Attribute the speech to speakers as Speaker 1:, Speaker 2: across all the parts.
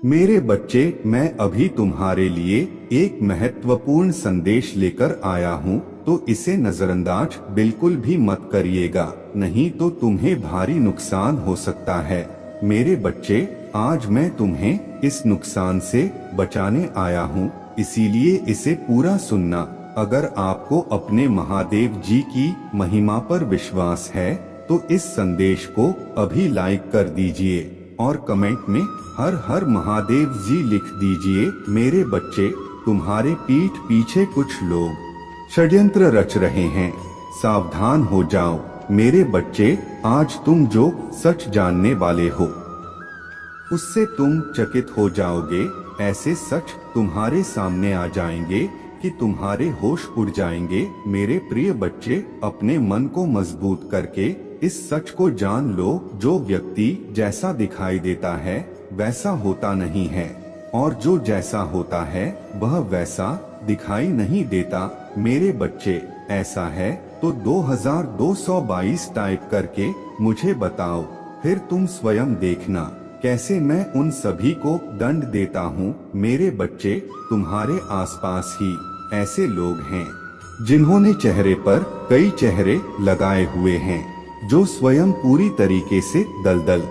Speaker 1: मेरे बच्चे, मैं अभी तुम्हारे लिए एक महत्वपूर्ण संदेश लेकर आया हूँ, तो इसे नजरअंदाज बिल्कुल भी मत करिएगा, नहीं तो तुम्हें भारी नुकसान हो सकता है। मेरे बच्चे, आज मैं तुम्हें इस नुकसान से बचाने आया हूँ, इसीलिए इसे पूरा सुनना। अगर आपको अपने महादेव जी की महिमा पर विश्वास है तो इस संदेश को अभी लाइक कर दीजिए और कमेंट में हर हर महादेव जी लिख दीजिए। मेरे बच्चे, तुम्हारे पीठ पीछे कुछ लोग षड्यंत्र रच रहे हैं, सावधान हो जाओ। मेरे बच्चे, आज तुम जो सच जानने वाले हो उससे तुम चकित हो जाओगे। ऐसे सच तुम्हारे सामने आ जाएंगे कि तुम्हारे होश उड़ जाएंगे। मेरे प्रिय बच्चे, अपने मन को मजबूत करके इस सच को जान लो, जो व्यक्ति जैसा दिखाई देता है वैसा होता नहीं है, और जो जैसा होता है वह वैसा दिखाई नहीं देता। मेरे बच्चे, ऐसा है तो 2222 टाइप करके मुझे बताओ, फिर तुम स्वयं देखना कैसे मैं उन सभी को दंड देता हूँ। मेरे बच्चे, तुम्हारे आसपास ही ऐसे लोग हैं जिन्होंने चेहरे पर कई चेहरे लगाए हुए हैं, जो स्वयं पूरी तरीके से दलदल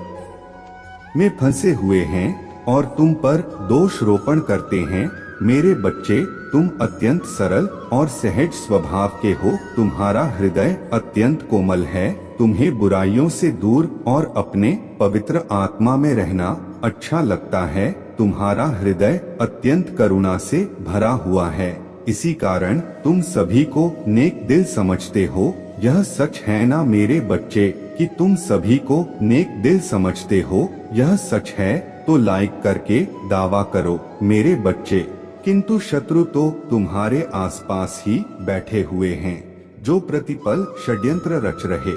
Speaker 1: में फंसे हुए हैं और तुम पर दोष रोपण करते हैं। मेरे बच्चे, तुम अत्यंत सरल और सहज स्वभाव के हो, तुम्हारा हृदय अत्यंत कोमल है, तुम्हें बुराइयों से दूर और अपने पवित्र आत्मा में रहना अच्छा लगता है, तुम्हारा हृदय अत्यंत करुणा से भरा हुआ है, इसी कारण तुम सभी को नेक दिल समझते हो। यह सच है ना मेरे बच्चे कि तुम सभी को नेक दिल समझते हो? यह सच है तो लाइक करके दावा करो। मेरे बच्चे, किंतु शत्रु तो तुम्हारे आसपास ही बैठे हुए हैं, जो प्रतिपल षड्यंत्र रच रहे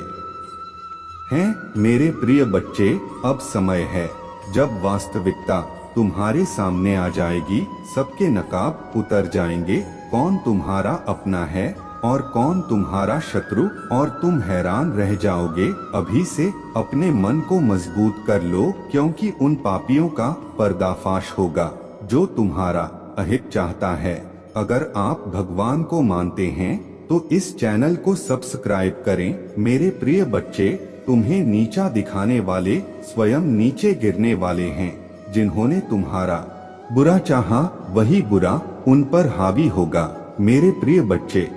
Speaker 1: हैं। मेरे प्रिय बच्चे, अब समय है जब वास्तविकता तुम्हारे सामने आ जाएगी, सबके नकाब उतर जाएंगे, कौन तुम्हारा अपना है और कौन तुम्हारा शत्रु, और तुम हैरान रह जाओगे। अभी से अपने मन को मजबूत कर लो, क्योंकि उन पापियों का पर्दाफाश होगा जो तुम्हारा अहित चाहता है। अगर आप भगवान को मानते हैं तो इस चैनल को सब्सक्राइब करें। मेरे प्रिय बच्चे, तुम्हें नीचा दिखाने वाले स्वयं नीचे गिरने वाले हैं। जिन्होंने तुम्हारा बुरा चाहा वही बुरा उन पर हावी होगा। मेरे प्रिय बच्चे,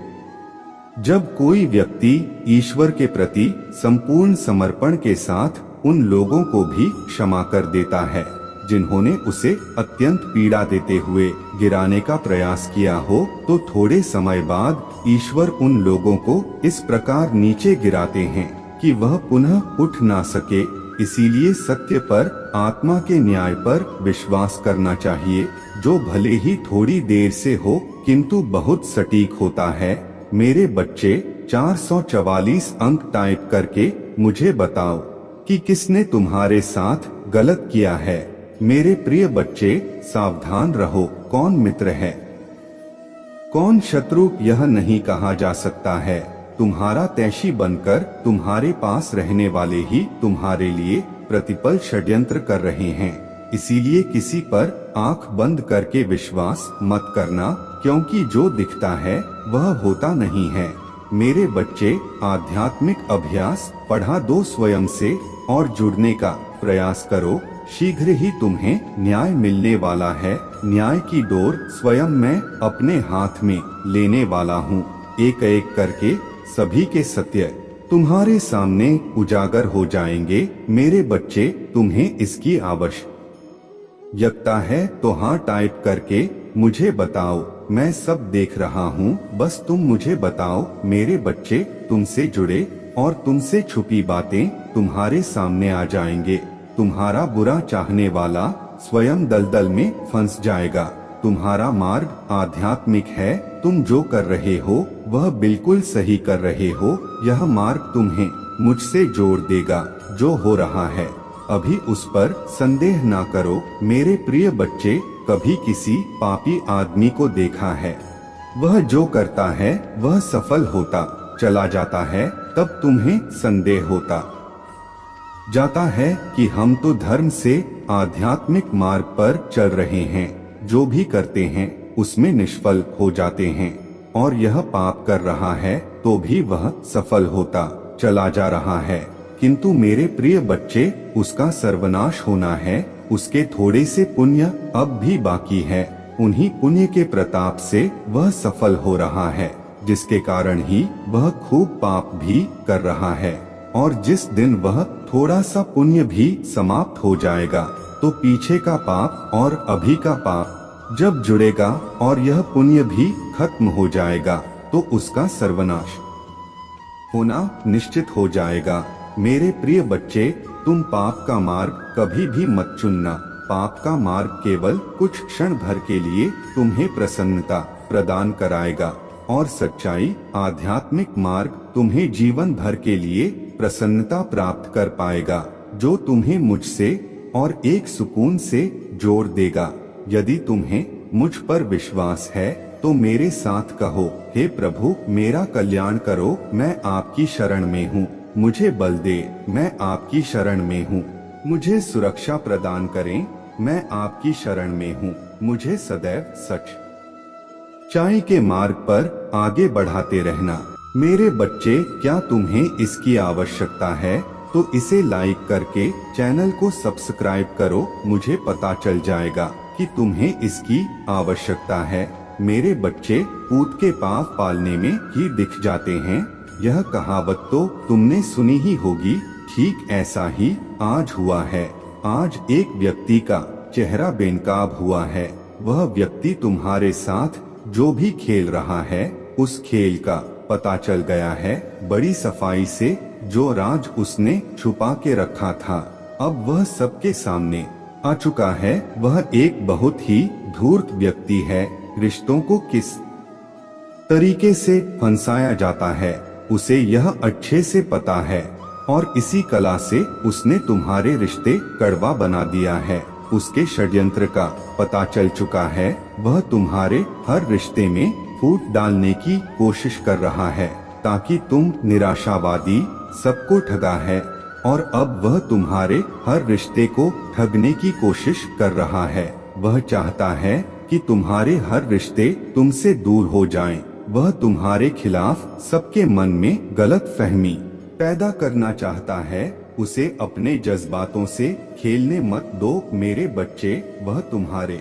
Speaker 1: जब कोई व्यक्ति ईश्वर के प्रति संपूर्ण समर्पण के साथ उन लोगों को भी क्षमा कर देता है जिन्होंने उसे अत्यंत पीड़ा देते हुए गिराने का प्रयास किया हो, तो थोड़े समय बाद ईश्वर उन लोगों को इस प्रकार नीचे गिराते हैं कि वह पुनः उठ ना सके। इसीलिए सत्य पर, आत्मा के न्याय पर विश्वास करना चाहिए, जो भले ही थोड़ी देर से हो किंतु बहुत सटीक होता है। मेरे बच्चे, 444 अंक टाइप करके मुझे बताओ कि किसने तुम्हारे साथ गलत किया है। मेरे प्रिय बच्चे, सावधान रहो, कौन मित्र है कौन शत्रु यह नहीं कहा जा सकता है। तुम्हारा तैशी बनकर तुम्हारे पास रहने वाले ही तुम्हारे लिए प्रतिपल षड्यंत्र कर रहे हैं। इसीलिए किसी पर आंख बंद करके विश्वास मत करना, क्योंकि जो दिखता है वह होता नहीं है। मेरे बच्चे, आध्यात्मिक अभ्यास बढ़ा दो स्वयं से और जुड़ने का प्रयास करो। शीघ्र ही तुम्हें न्याय मिलने वाला है। न्याय की डोर स्वयं मैं अपने हाथ में लेने वाला हूँ। एक एक करके सभी के सत्य तुम्हारे सामने उजागर हो जाएंगे। मेरे बच्चे, तुम्हें इसकी आवश्यकता है तो हाँ टाइप करके मुझे बताओ। मैं सब देख रहा हूँ, बस तुम मुझे बताओ। मेरे बच्चे, तुमसे जुड़े और तुमसे छुपी बातें तुम्हारे सामने आ जाएंगे। तुम्हारा बुरा चाहने वाला स्वयं दलदल में फंस जाएगा। तुम्हारा मार्ग आध्यात्मिक है, तुम जो कर रहे हो वह बिल्कुल सही कर रहे हो। यह मार्ग तुम्हें मुझसे जोड़ देगा। जो हो रहा है अभी उस पर संदेह ना करो। मेरे प्रिय बच्चे, कभी किसी पापी आदमी को देखा है, वह जो करता है वह सफल होता चला जाता है, तब तुम्हें संदेह होता जाता है कि हम तो धर्म से आध्यात्मिक मार्ग पर चल रहे हैं, जो भी करते हैं उसमें निष्फल हो जाते हैं, और यह पाप कर रहा है तो भी वह सफल होता चला जा रहा है। किंतु मेरे प्रिय बच्चे, उसका सर्वनाश होना है। उसके थोड़े से पुण्य अब भी बाकी है। उन्हीं पुण्य के प्रताप से वह सफल हो रहा है, जिसके कारण ही वह खूब पाप भी कर रहा है। और जिस दिन वह थोड़ा सा पुण्य भी समाप्त हो जाएगा, तो पीछे का पाप और अभी का पाप जब जुड़ेगा और यह पुण्य भी खत्म हो जाएगा, तो उसका सर्वनाश होना निश्चित हो जाएगा। मेरे प्रिय बच्चे, तुम पाप का मार्ग कभी भी मत चुनना। पाप का मार्ग केवल कुछ क्षण भर के लिए तुम्हें प्रसन्नता प्रदान कराएगा, और सच्चाई आध्यात्मिक मार्ग तुम्हें जीवन भर के लिए प्रसन्नता प्राप्त कर पाएगा, जो तुम्हें मुझसे और एक सुकून से जोड़ देगा। यदि तुम्हें मुझ पर विश्वास है तो मेरे साथ कहो, हे प्रभु, मेरा कल्याण करो, मैं आपकी शरण में हूँ। मुझे बल दे, मैं आपकी शरण में हूँ। मुझे सुरक्षा प्रदान करें, मैं आपकी शरण में हूँ। मुझे सदैव सच्चाई के मार्ग पर आगे बढ़ाते रहना। मेरे बच्चे, क्या तुम्हें इसकी आवश्यकता है तो इसे लाइक करके चैनल को सब्सक्राइब करो। मुझे पता चल जाएगा कि तुम्हें इसकी आवश्यकता है। मेरे बच्चे, पूत के पाँव पालने में ही दिख जाते हैं, यह कहावत तो तुमने सुनी ही होगी। ठीक ऐसा ही आज हुआ है। आज एक व्यक्ति का चेहरा बेनकाब हुआ है। वह व्यक्ति तुम्हारे साथ जो भी खेल रहा है, उस खेल का पता चल गया है। बड़ी सफाई से जो राज उसने छुपा के रखा था, अब वह सबके सामने आ चुका है। वह एक बहुत ही धूर्त व्यक्ति है। रिश्तों को किस तरीके से फंसाया जाता है, उसे यह अच्छे से पता है, और इसी कला से उसने तुम्हारे रिश्ते कड़वा बना दिया है। उसके षड्यंत्र का पता चल चुका है। वह तुम्हारे हर रिश्ते में फूट डालने की कोशिश कर रहा है, ताकि तुम निराशावादी, सबको ठगा है, और अब वह तुम्हारे हर रिश्ते को ठगने की कोशिश कर रहा है। वह चाहता है कि तुम्हारे हर रिश्ते तुमसे दूर हो जाएं। वह तुम्हारे खिलाफ सबके मन में गलत फहमी पैदा करना चाहता है। उसे अपने जज्बातों से खेलने मत दो मेरे बच्चे। वह तुम्हारे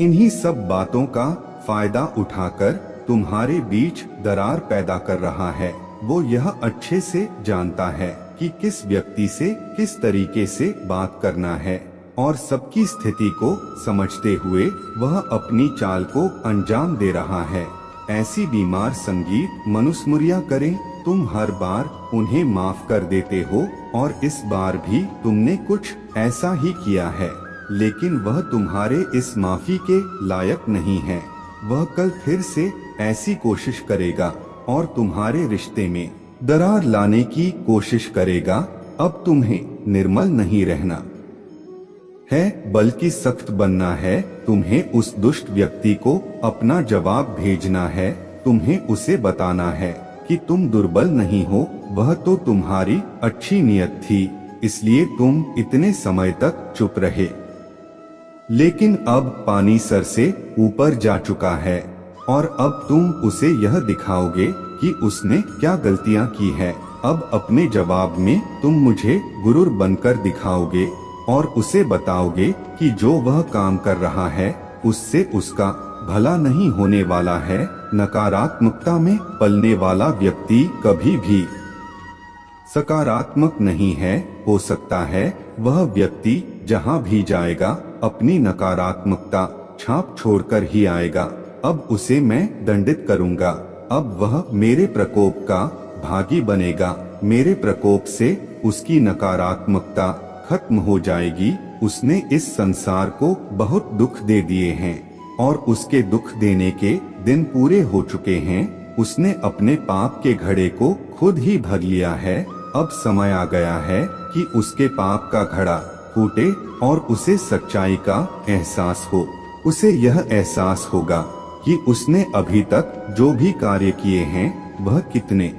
Speaker 1: इन्हीं सब बातों का फायदा उठाकर तुम्हारे बीच दरार पैदा कर रहा है। वो यह अच्छे से जानता है कि किस व्यक्ति से किस तरीके से बात करना है, और सबकी स्थिति को समझते हुए वह अपनी चाल को अंजाम दे रहा है। ऐसी बीमार संगीत मनुस्मृतियाँ करें, तुम हर बार उन्हें माफ कर देते हो, और इस बार भी तुमने कुछ ऐसा ही किया है, लेकिन वह तुम्हारे इस माफी के लायक नहीं है। वह कल फिर से ऐसी कोशिश करेगा और तुम्हारे रिश्ते में दरार लाने की कोशिश करेगा। अब तुम्हें निर्मल नहीं रहना है, बल्कि सख्त बनना है। तुम्हें उस दुष्ट व्यक्ति को अपना जवाब भेजना है। तुम्हें उसे बताना है कि तुम दुर्बल नहीं हो। वह तो तुम्हारी अच्छी नियत थी, इसलिए तुम इतने समय तक चुप रहे। लेकिन अब पानी सर से ऊपर जा चुका है, और अब तुम उसे यह दिखाओगे कि उसने क्या गलतियां की है। अब अपने जवाब में तुम मुझे गुरूर बनकर दिखाओगे, और उसे बताओगे कि जो वह काम कर रहा है उससे उसका भला नहीं होने वाला है। नकारात्मकता में पलने वाला व्यक्ति कभी भी सकारात्मक नहीं है। हो सकता है वह व्यक्ति जहां भी जाएगा अपनी नकारात्मकता छाप छोड़कर ही आएगा। अब उसे मैं दंडित करूंगा। अब वह मेरे प्रकोप का भागी बनेगा। मेरे प्रकोप से उसकी नकारात्मकता खत्म हो जाएगी। उसने इस संसार को बहुत दुख दे दिए हैं, और उसके दुख देने के दिन पूरे हो चुके हैं। उसने अपने पाप के घड़े को खुद ही भर लिया है। अब समय आ गया है कि उसके पाप का घड़ा फूटे और उसे सच्चाई का एहसास हो। उसे यह एहसास होगा कि उसने अभी तक जो भी कार्य किए हैं वह कितने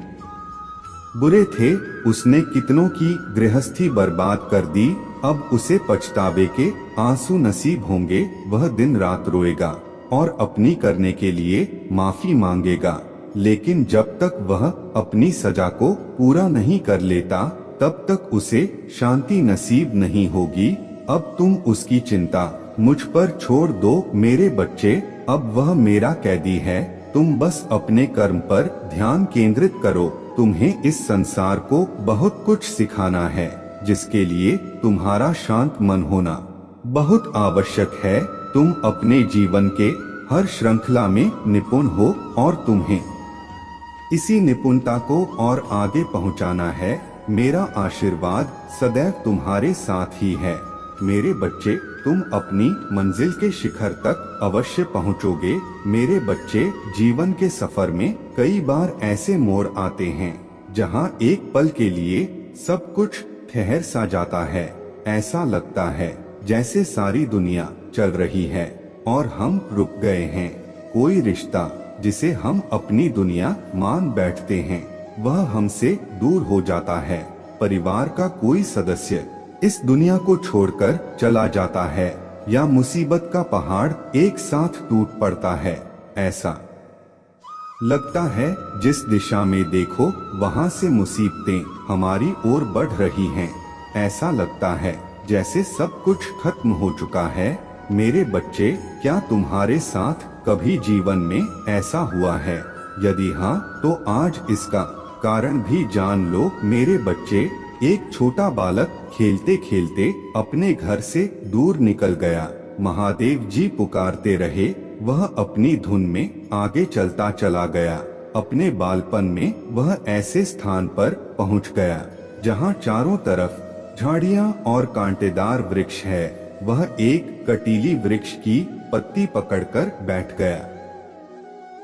Speaker 1: बुरे थे। उसने कितनों की गृहस्थी बर्बाद कर दी, अब उसे पछतावे के आंसू नसीब होंगे। वह दिन रात रोएगा और अपनी करने के लिए माफी मांगेगा, लेकिन जब तक वह अपनी सजा को पूरा नहीं कर लेता तब तक उसे शांति नसीब नहीं होगी। अब तुम उसकी चिंता मुझ पर छोड़ दो मेरे बच्चे, अब वह मेरा कैदी है। तुम बस अपने कर्म पर ध्यान केंद्रित करो। तुम्हें इस संसार को बहुत कुछ सिखाना है, जिसके लिए तुम्हारा शांत मन होना बहुत आवश्यक है। तुम अपने जीवन के हर श्रृंखला में निपुण हो और तुम्हें इसी निपुणता को और आगे पहुंचाना है। मेरा आशीर्वाद सदैव तुम्हारे साथ ही है। मेरे बच्चे, तुम अपनी मंजिल के शिखर तक अवश्य पहुंचोगे। मेरे बच्चे, जीवन के सफर में कई बार ऐसे मोड़ आते हैं जहां एक पल के लिए सब कुछ ठहर सा जाता है। ऐसा लगता है जैसे सारी दुनिया चल रही है और हम रुक गए हैं। कोई रिश्ता जिसे हम अपनी दुनिया मान बैठते हैं वह हमसे दूर हो जाता है। परिवार का कोई सदस्य इस दुनिया को छोड़कर चला जाता है या मुसीबत का पहाड़ एक साथ टूट पड़ता है। ऐसा लगता है जिस दिशा में देखो वहां से मुसीबतें हमारी ओर बढ़ रही हैं। ऐसा लगता है जैसे सब कुछ खत्म हो चुका है। मेरे बच्चे, क्या तुम्हारे साथ कभी जीवन में ऐसा हुआ है? यदि हाँ, तो आज इसका कारण भी जान लो। मेरे बच्चे, एक छोटा बालक खेलते खेलते अपने घर से दूर निकल गया। महादेव जी पुकारते रहे, वह अपनी धुन में आगे चलता चला गया। अपने बालपन में वह ऐसे स्थान पर पहुंच गया जहां चारों तरफ झाड़ियां और कांटेदार वृक्ष है। वह एक कटीली वृक्ष की पत्ती पकड़कर बैठ गया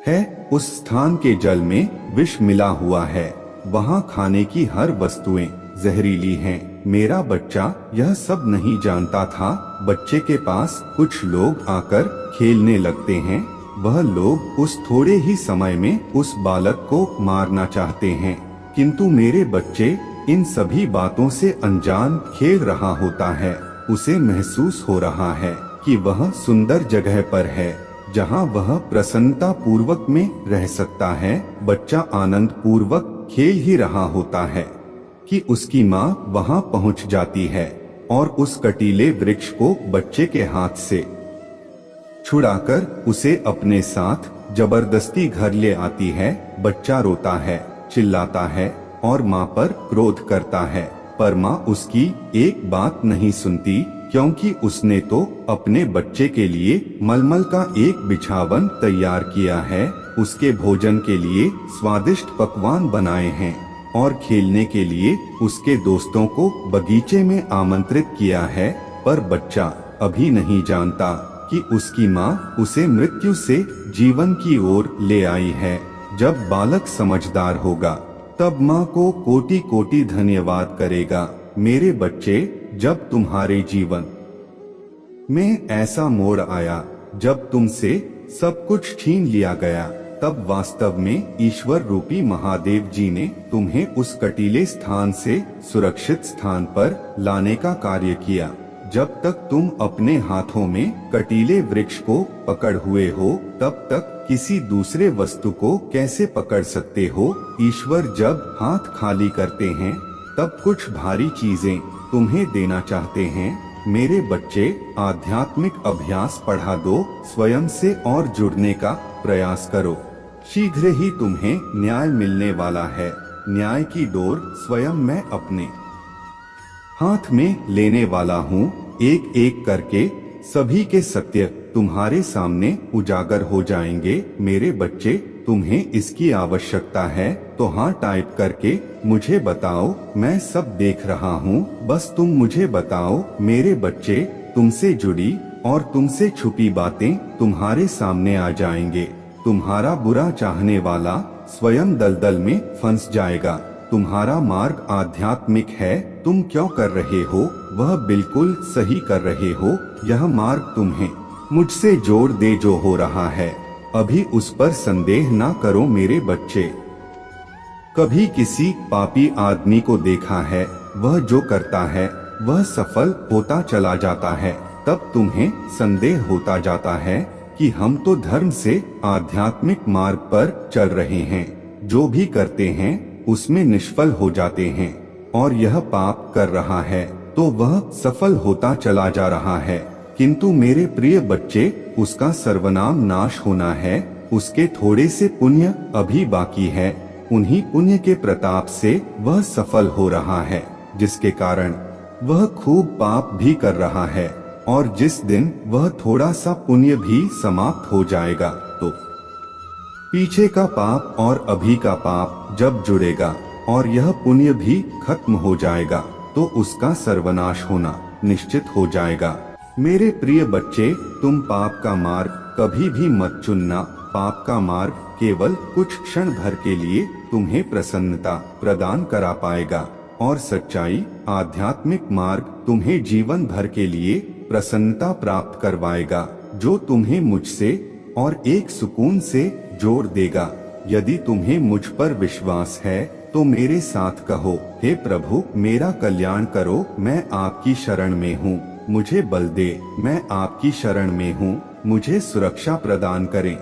Speaker 1: है। उस स्थान के जल में विष मिला हुआ है। वहां खाने की हर वस्तुएं जहरीली हैं। मेरा बच्चा यह सब नहीं जानता था। बच्चे के पास कुछ लोग आकर खेलने लगते हैं। वह लोग उस थोड़े ही समय में उस बालक को मारना चाहते हैं, किंतु मेरे बच्चे इन सभी बातों से अनजान खेल रहा होता है। उसे महसूस हो रहा है कि वह सुंदर जगह पर है जहां वह प्रसन्नता पूर्वक में रह सकता है। बच्चा आनंद पूर्वक खेल ही रहा होता है कि उसकी माँ वहां पहुंच जाती है और उस कटीले वृक्ष को बच्चे के हाथ से छुड़ाकर उसे अपने साथ जबरदस्ती घर ले आती है। बच्चा रोता है, चिल्लाता है और माँ पर क्रोध करता है, पर माँ उसकी एक बात नहीं सुनती, क्योंकि उसने तो अपने बच्चे के लिए मलमल का एक बिछावन तैयार किया है। उसके भोजन के लिए स्वादिष्ट पकवान बनाए हैं और खेलने के लिए उसके दोस्तों को बगीचे में आमंत्रित किया है। पर बच्चा अभी नहीं जानता कि उसकी माँ उसे मृत्यु से जीवन की ओर ले आई है। जब बालक समझदार होगा तब माँ को कोटि कोटि धन्यवाद करेगा। मेरे बच्चे, जब तुम्हारे जीवन में ऐसा मोड़ आया जब तुमसे सब कुछ छीन लिया गया, तब वास्तव में ईश्वर रूपी महादेव जी ने तुम्हें उस कटीले स्थान से सुरक्षित स्थान पर लाने का कार्य किया। जब तक तुम अपने हाथों में कटीले वृक्ष को पकड़ हुए हो, तब तक किसी दूसरे वस्तु को कैसे पकड़ सकते हो? ईश्वर जब हाथ खाली करते हैं तब कुछ भारी चीजें तुम्हें देना चाहते हैं। मेरे बच्चे, आध्यात्मिक अभ्यास बढ़ा दो, स्वयं से और जुड़ने का प्रयास करो। शीघ्र ही तुम्हें न्याय मिलने वाला है। न्याय की डोर स्वयं मैं अपने हाथ में लेने वाला हूँ। एक एक करके सभी के सत्य तुम्हारे सामने उजागर हो जाएंगे। मेरे बच्चे, तुम्हें इसकी आवश्यकता है तो हाँ टाइप करके मुझे बताओ, मैं सब देख रहा हूँ। बस तुम मुझे बताओ। मेरे बच्चे, तुमसे जुड़ी और तुमसे छुपी बातें तुम्हारे सामने आ जाएंगे। तुम्हारा बुरा चाहने वाला स्वयं दलदल में फंस जाएगा। तुम्हारा मार्ग आध्यात्मिक है। तुम क्यों कर रहे हो वह बिल्कुल सही कर रहे हो। यह मार्ग तुम्हें मुझसे जोड़ दे जो हो रहा है। अभी उस पर संदेह ना करो मेरे बच्चे। कभी किसी पापी आदमी को देखा है? वह जो करता है वह सफल होता चला जाता है, तब तुम्हें संदेह होता जाता है कि हम तो धर्म से आध्यात्मिक मार्ग पर चल रहे हैं, जो भी करते हैं उसमें निष्फल हो जाते हैं, और यह पाप कर रहा है तो वह सफल होता चला जा रहा है। किंतु मेरे प्रिय बच्चे, उसका सर्वनाम नाश होना है, उसके थोड़े से पुण्य अभी बाकी है, उन्हीं पुण्य के प्रताप से वह सफल हो रहा है, जिसके कारण वह खूब पाप भी कर रहा है, और जिस दिन वह थोड़ा सा पुण्य भी समाप्त हो जाएगा तो पीछे का पाप और अभी का पाप जब जुड़ेगा और यह पुण्य भी खत्म हो जाएगा तो उसका सर्वनाश होना निश्चित हो जाएगा। मेरे प्रिय बच्चे, तुम पाप का मार्ग कभी भी मत चुनना। पाप का मार्ग केवल कुछ क्षण भर के लिए तुम्हें प्रसन्नता प्रदान करा पाएगा, और सच्चाई आध्यात्मिक मार्ग तुम्हें जीवन भर के लिए प्रसन्नता प्राप्त करवाएगा, जो तुम्हें मुझसे और एक सुकून से जोड़ देगा। यदि तुम्हें मुझ पर विश्वास है तो मेरे साथ कहो, हे प्रभु मेरा कल्याण करो, मैं आपकी शरण में हूँ, मुझे बल दे, मैं आपकी शरण में हूँ, मुझे सुरक्षा प्रदान करें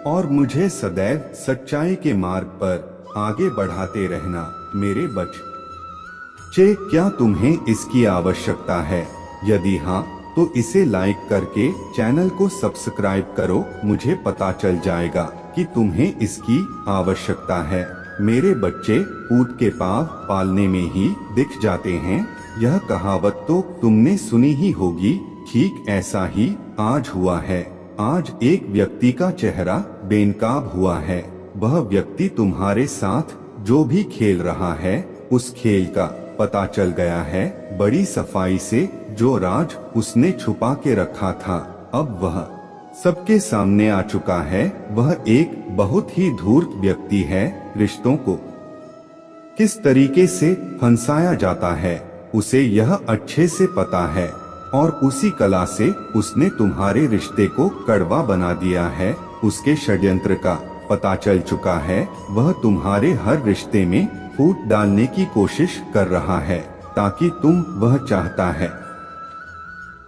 Speaker 1: और मुझे सदैव सच्चाई के मार्ग पर आगे बढ़ाते रहना। मेरे बच्चे, क्या तुम्हें इसकी आवश्यकता है? यदि हाँ तो इसे लाइक करके चैनल को सब्सक्राइब करो, मुझे पता चल जाएगा कि तुम्हें इसकी आवश्यकता है। मेरे बच्चे, ऊंट के पाँव पालने में ही दिख जाते हैं, यह कहावत तो तुमने सुनी ही होगी। ठीक ऐसा ही आज हुआ है। आज एक व्यक्ति का चेहरा बेनकाब हुआ है। वह व्यक्ति तुम्हारे साथ जो भी खेल रहा है उस खेल का पता चल गया है बड़ी सफाई से। जो राज उसने छुपा के रखा था अब वह सबके सामने आ चुका है। वह एक बहुत ही धूर्त व्यक्ति है। रिश्तों को किस तरीके से फंसाया जाता है उसे यह अच्छे से पता है, और उसी कला से उसने तुम्हारे रिश्ते को कड़वा बना दिया है। उसके षड्यंत्र का पता चल चुका है। वह तुम्हारे हर रिश्ते में फूट डालने की कोशिश कर रहा है, ताकि वह चाहता है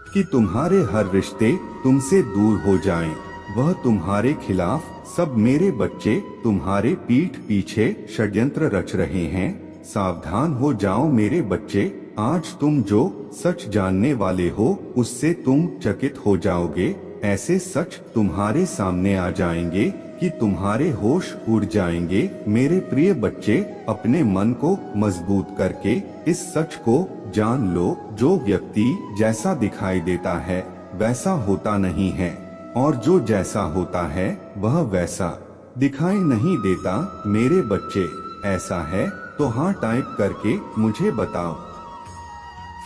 Speaker 1: कि तुम्हारे हर रिश्ते तुमसे दूर हो जाएं। वह तुम्हारे खिलाफ सब मेरे बच्चे तुम्हारे पीठ पीछे षड्यंत्र रच रहे हैं। सावधान हो जाओ मेरे बच्चे। आज तुम जो सच जानने वाले हो उससे तुम चकित हो जाओगे। ऐसे सच तुम्हारे सामने आ जाएंगे कि तुम्हारे होश उड़ जाएंगे। मेरे प्रिय बच्चे, अपने मन को मजबूत करके इस सच को जान लो, जो व्यक्ति जैसा दिखाई देता है वैसा होता नहीं है, और जो जैसा होता है वह वैसा दिखाई नहीं देता। मेरे बच्चे, ऐसा है तो हाँ टाइप करके मुझे बताओ,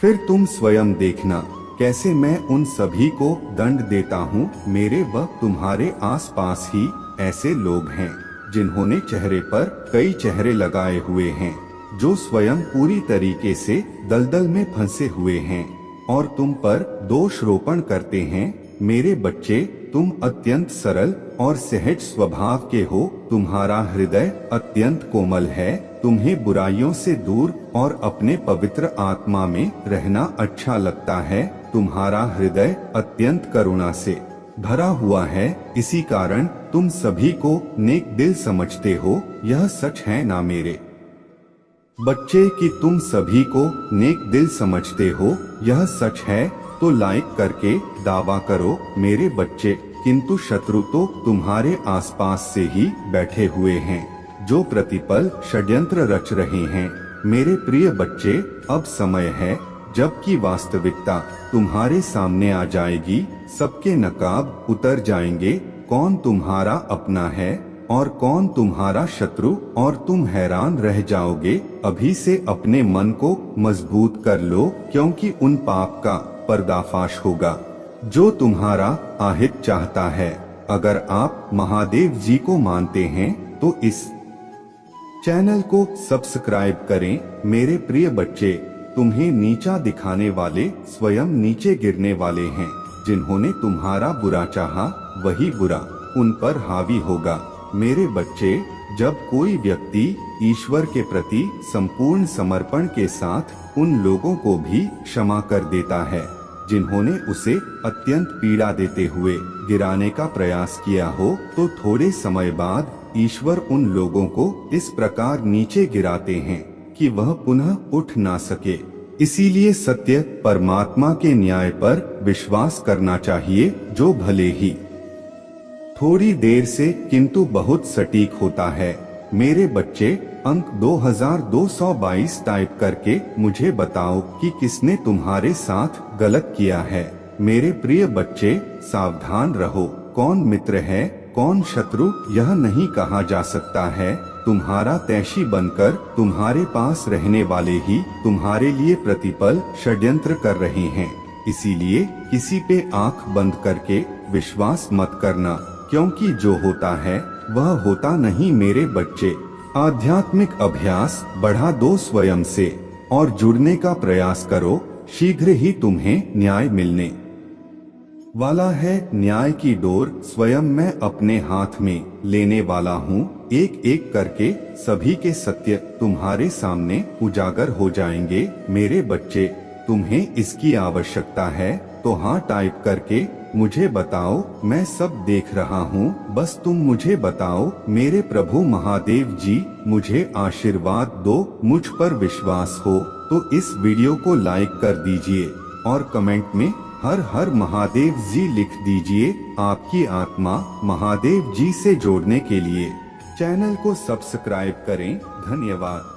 Speaker 1: फिर तुम स्वयं देखना कैसे मैं उन सभी को दंड देता हूँ। मेरे व तुम्हारे आसपास ही ऐसे लोग हैं जिन्होंने चेहरे पर कई चेहरे लगाए हुए हैं, जो स्वयं पूरी तरीके से दलदल में फंसे हुए हैं और तुम पर दोष रोपण करते हैं। मेरे बच्चे, तुम अत्यंत सरल और सहज स्वभाव के हो। तुम्हारा हृदय अत्यंत कोमल है। तुम्हें बुराइयों से दूर और अपने पवित्र आत्मा में रहना अच्छा लगता है। तुम्हारा हृदय अत्यंत करुणा से भरा हुआ है। इसी कारण तुम सभी को नेक दिल समझते हो। यह सच है ना मेरे बच्चे कि तुम सभी को नेक दिल समझते हो? यह सच है तो लाइक करके दावा करो मेरे बच्चे। किंतु शत्रु तो तुम्हारे आसपास से ही बैठे हुए हैं, जो प्रतिपल षड्यंत्र रच रहे हैं। मेरे प्रिय बच्चे, अब समय है जबकि वास्तविकता तुम्हारे सामने आ जाएगी। सबके नकाब उतर जाएंगे, कौन तुम्हारा अपना है और कौन तुम्हारा शत्रु, और तुम हैरान रह जाओगे। अभी से अपने मन को मजबूत कर लो, क्योंकि उन पाप का पर्दाफाश होगा जो तुम्हारा आहित चाहता है। अगर आप महादेव जी को मानते हैं तो इस चैनल को सब्सक्राइब करें। मेरे प्रिय बच्चे, तुम्हें नीचा दिखाने वाले स्वयं नीचे गिरने वाले हैं। जिन्होंने तुम्हारा बुरा चाहा वही बुरा उन पर हावी होगा। मेरे बच्चे, जब कोई व्यक्ति ईश्वर के प्रति संपूर्ण समर्पण के साथ उन लोगों को भी क्षमा कर देता है जिन्होंने उसे अत्यंत पीड़ा देते हुए गिराने का प्रयास किया हो, तो थोड़े समय बाद ईश्वर उन लोगों को इस प्रकार नीचे गिराते हैं कि वह पुनः उठ ना सके। इसीलिए सत्य परमात्मा के न्याय पर विश्वास करना चाहिए, जो भले ही थोड़ी देर से किंतु बहुत सटीक होता है। मेरे बच्चे, अंक 2222 टाइप करके मुझे बताओ कि किसने तुम्हारे साथ गलत किया है। मेरे प्रिय बच्चे, सावधान रहो। कौन मित्र है, कौन शत्रु, यह नहीं कहा जा सकता है। तुम्हारा तैशी बनकर तुम्हारे पास रहने वाले ही तुम्हारे लिए प्रतिपल षड्यंत्र कर रहे हैं। इसीलिए किसी पे आंख बंद करके विश्वास मत करना, क्योंकि जो होता है वह होता नहीं। मेरे बच्चे, आध्यात्मिक अभ्यास बढ़ा दो स्वयं से और जुड़ने का प्रयास करो। शीघ्र ही तुम्हें न्याय मिलने वाला है। न्याय की डोर स्वयं मैं अपने हाथ में लेने वाला हूँ। एक एक करके सभी के सत्य तुम्हारे सामने उजागर हो जाएंगे। मेरे बच्चे, तुम्हें इसकी आवश्यकता है तो हाँ टाइप करके मुझे बताओ। मैं सब देख रहा हूँ, बस तुम मुझे बताओ। मेरे प्रभु महादेव जी, मुझे आशीर्वाद दो। मुझ पर विश्वास हो तो इस वीडियो को लाइक कर दीजिए और कमेंट में हर हर महादेव जी लिख दीजिए। आपकी आत्मा महादेव जी से जोड़ने के लिए चैनल को सब्सक्राइब करें। धन्यवाद।